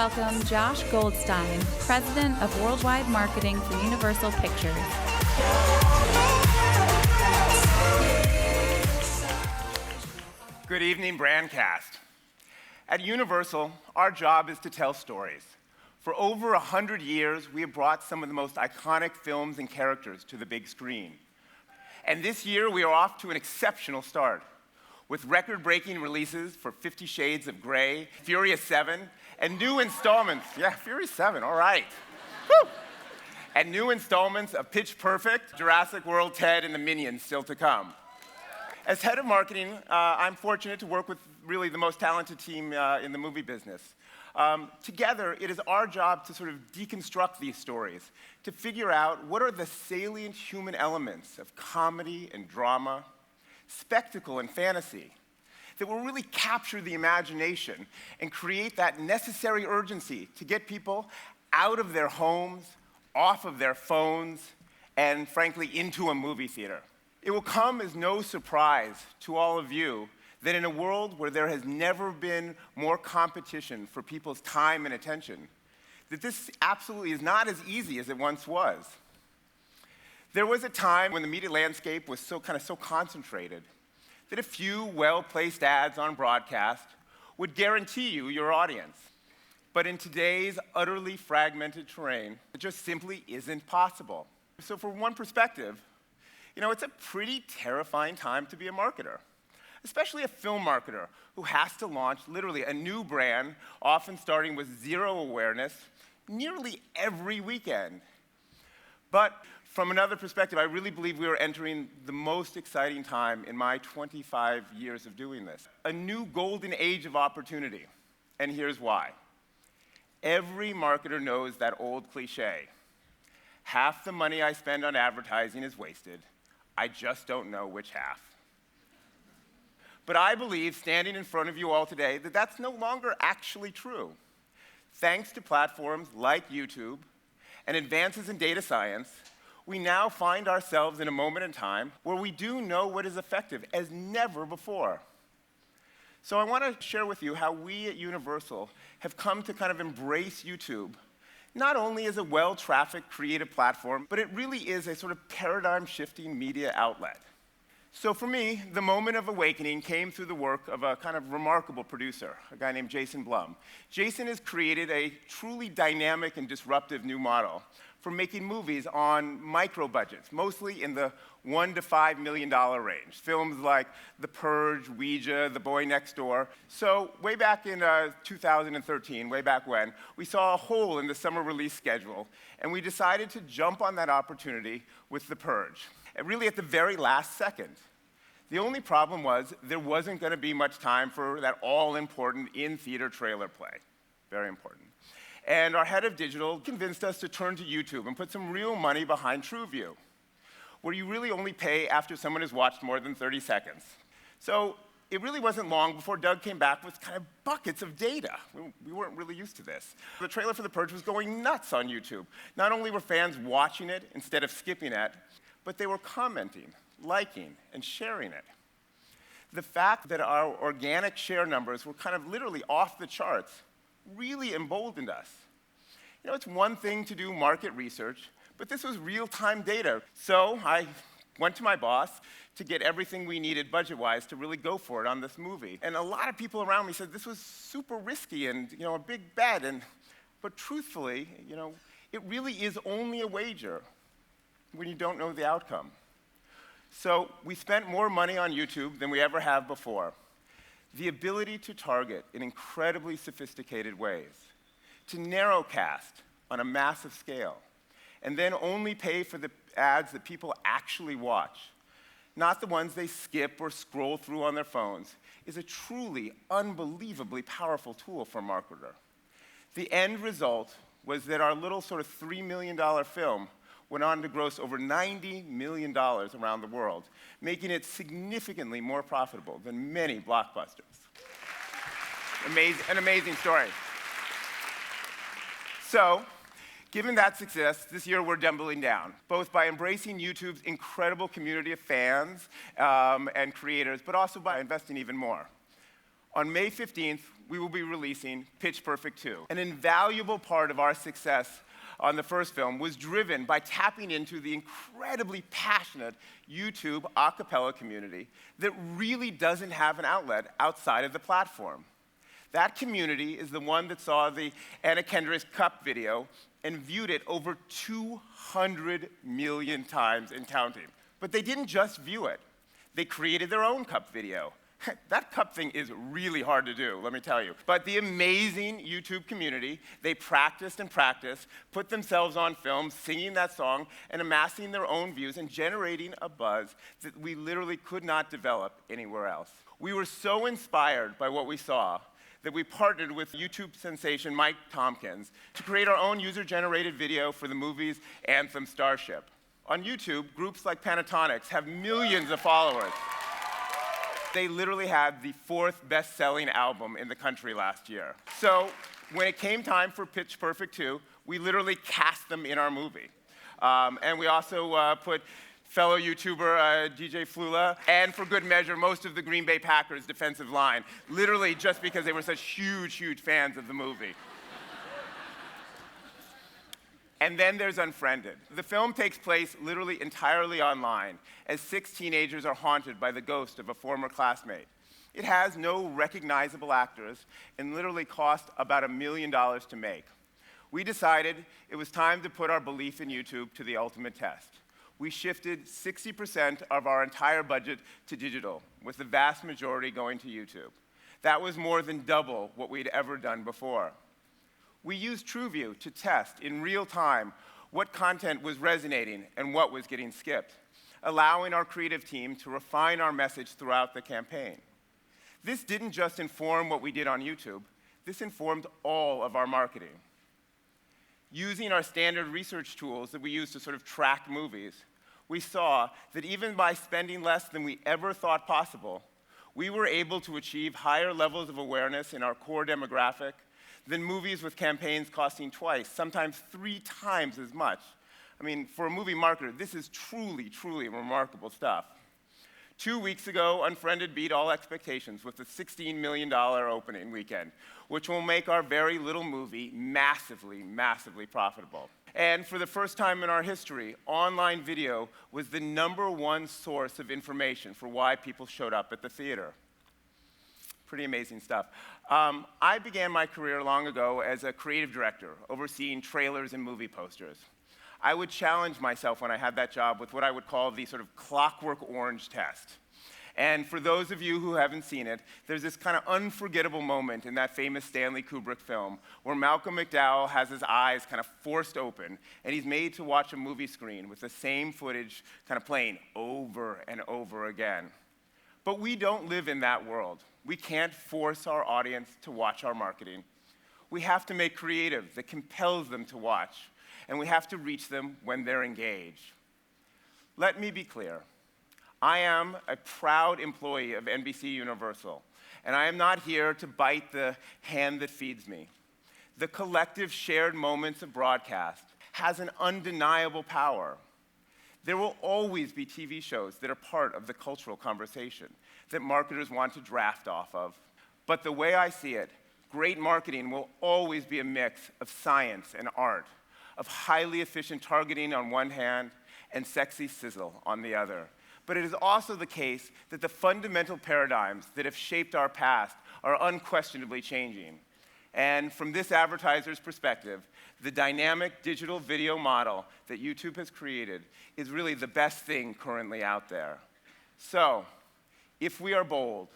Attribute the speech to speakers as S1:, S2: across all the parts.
S1: welcome Josh Goldstine, President of Worldwide Marketing for Universal Pictures.
S2: Good evening, Brandcast. At Universal, our job is to tell stories. For over 100 years, we have brought some of the most iconic films and characters to the big screen. And this year, we are off to an exceptional start, with record-breaking releases for 50 Shades of Grey, Furious 7, and new installments. Yeah, Furious 7, all right. Woo! And new installments of Pitch Perfect, Jurassic World, Ted, and the Minions still to come. As head of marketing, I'm fortunate to work with really the most talented team in the movie business. Together, it is our job to sort of deconstruct these stories, to figure out what are the salient human elements of comedy and drama, spectacle and fantasy, that will really capture the imagination and create that necessary urgency to get people out of their homes, off of their phones, and frankly, into a movie theater. It will come as no surprise to all of you that in a world where there has never been more competition for people's time and attention, that this absolutely is not as easy as it once was. There was a time when the media landscape was so concentrated that a few well-placed ads on broadcast would guarantee you your audience. But in today's utterly fragmented terrain, it just simply isn't possible. So from one perspective, it's a pretty terrifying time to be a marketer, especially a film marketer who has to launch literally a new brand, often starting with zero awareness, nearly every weekend. But from another perspective, I really believe we are entering the most exciting time in my 25 years of doing this. A new golden age of opportunity, and here's why. Every marketer knows that old cliche. Half the money I spend on advertising is wasted. I just don't know which half. But I believe, standing in front of you all today, that that's no longer actually true. Thanks to platforms like YouTube and advances in data science, we now find ourselves in a moment in time where we do know what is effective as never before. So I want to share with you how we at Universal have come to kind of embrace YouTube, not only as a well-trafficked creative platform, but it really is a sort of paradigm-shifting media outlet. So for me, the moment of awakening came through the work of a kind of remarkable producer, a guy named Jason Blum. Jason has created a truly dynamic and disruptive new model for making movies on micro budgets, mostly in the $1 to $5 million range. Films like The Purge, Ouija, The Boy Next Door. So way back in 2013, way back when, we saw a hole in the summer release schedule, and we decided to jump on that opportunity with The Purge. And really at the very last second. The only problem was there wasn't going to be much time for that all-important in-theater trailer play. Very important. And our head of digital convinced us to turn to YouTube and put some real money behind TrueView, where you really only pay after someone has watched more than 30 seconds. So it really wasn't long before Doug came back with kind of buckets of data. We weren't really used to this. The trailer for The Purge was going nuts on YouTube. Not only were fans watching it instead of skipping it, but they were commenting, liking, and sharing it. The fact that our organic share numbers were kind of literally off the charts really emboldened us. It's one thing to do market research, but this was real-time data. So I went to my boss to get everything we needed budget-wise to really go for it on this movie. And a lot of people around me said this was super risky and a big bet. But truthfully, it really is only a wager when you don't know the outcome. So we spent more money on YouTube than we ever have before. The ability to target in incredibly sophisticated ways, to narrowcast on a massive scale, and then only pay for the ads that people actually watch, not the ones they skip or scroll through on their phones, is a truly unbelievably powerful tool for a marketer. The end result was that our little sort of $3 million film went on to gross over $90 million around the world, making it significantly more profitable than many blockbusters. An amazing story. So, given that success, this year we're doubling down, both by embracing YouTube's incredible community of fans and creators, but also by investing even more. On May 15th, we will be releasing Pitch Perfect 2. An invaluable part of our success on the first film was driven by tapping into the incredibly passionate YouTube a cappella community that really doesn't have an outlet outside of the platform. That community is the one that saw the Anna Kendrick Cup video and viewed it over 200 million times and counting. But they didn't just view it. They created their own Cup video. That Cup thing is really hard to do, let me tell you. But the amazing YouTube community, they practiced and practiced, put themselves on film, singing that song, and amassing their own views and generating a buzz that we literally could not develop anywhere else. We were so inspired by what we saw that we partnered with YouTube sensation Mike Tompkins to create our own user-generated video for the movie's anthem Starship. On YouTube, groups like Pentatonics have millions of followers. They literally had the 4th best-selling album in the country last year. So when it came time for Pitch Perfect 2, we literally cast them in our movie. And we also put fellow YouTuber DJ Flula, and for good measure, most of the Green Bay Packers defensive line, literally just because they were such huge, huge fans of the movie. And then there's Unfriended. The film takes place literally entirely online, as 6 teenagers are haunted by the ghost of a former classmate. It has no recognizable actors and literally cost about $1 million to make. We decided it was time to put our belief in YouTube to the ultimate test. We shifted 60% of our entire budget to digital, with the vast majority going to YouTube. That was more than double what we'd ever done before. We used TrueView to test in real time what content was resonating and what was getting skipped, allowing our creative team to refine our message throughout the campaign. This didn't just inform what we did on YouTube, this informed all of our marketing. Using our standard research tools that we use to sort of track movies, we saw that even by spending less than we ever thought possible, we were able to achieve higher levels of awareness in our core demographic than movies with campaigns costing twice, sometimes 3 times as much. I mean, for a movie marketer, this is truly, truly remarkable stuff. 2 weeks ago, Unfriended beat all expectations with a $16 million opening weekend, which will make our very little movie massively, massively profitable. And for the first time in our history, online video was the #1 source of information for why people showed up at the theater. Pretty amazing stuff. I began my career long ago as a creative director, overseeing trailers and movie posters. I would challenge myself when I had that job with what I would call the sort of Clockwork Orange test. And for those of you who haven't seen it, there's this kind of unforgettable moment in that famous Stanley Kubrick film where Malcolm McDowell has his eyes kind of forced open, and he's made to watch a movie screen with the same footage kind of playing over and over again. But we don't live in that world. We can't force our audience to watch our marketing. We have to make creative that compels them to watch, and we have to reach them when they're engaged. Let me be clear. I am a proud employee of NBC Universal, and I am not here to bite the hand that feeds me. The collective shared moments of broadcast has an undeniable power. There will always be TV shows that are part of the cultural conversation that marketers want to draft off of. But the way I see it, great marketing will always be a mix of science and art, of highly efficient targeting on one hand and sexy sizzle on the other. But it is also the case that the fundamental paradigms that have shaped our past are unquestionably changing. And from this advertiser's perspective, the dynamic digital video model that YouTube has created is really the best thing currently out there. So, if we are bold,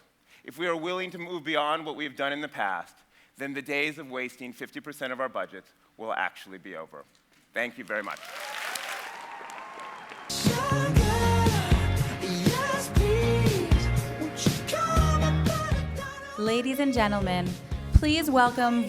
S2: if we are willing to move beyond what we've done in the past, then the days of wasting 50% of our budget will actually be over. Thank you very much.
S1: Ladies and gentlemen, please welcome